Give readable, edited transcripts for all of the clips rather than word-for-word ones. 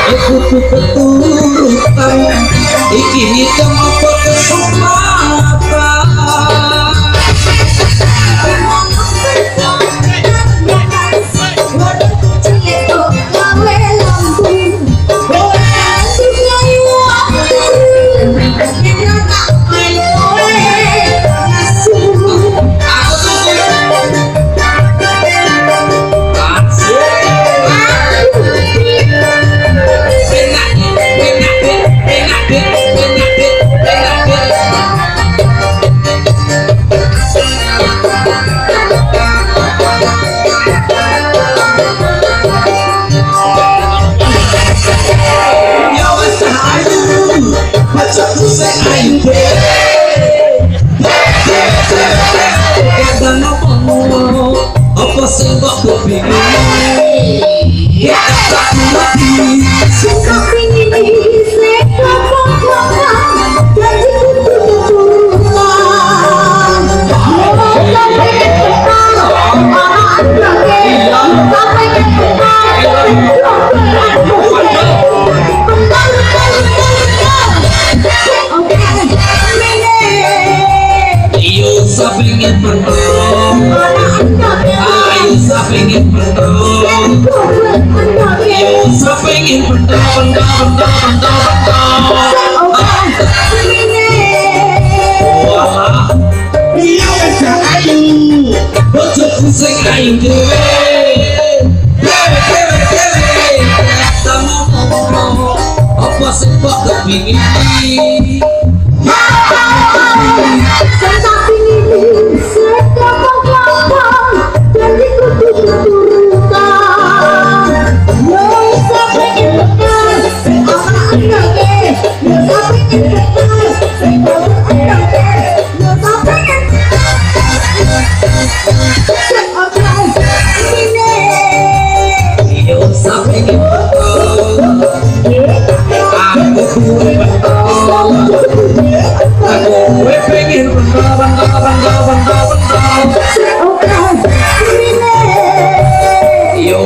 Aku keturutan iki hitam apa kesempatan apa sing kok kepingin ya tak mati sing kepingin iki sapingin penuh, ayo sapingin penuh, ayo sapingin penuh. Wah, iya bisa ayu, bojoku sing ayu dewe, kamu ngomong apa sing kok kepingin?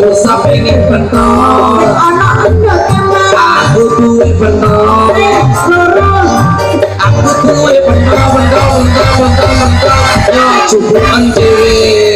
Sapingin pentol, aku duwe pentol, aku duwe pentol, yo cukup anjir.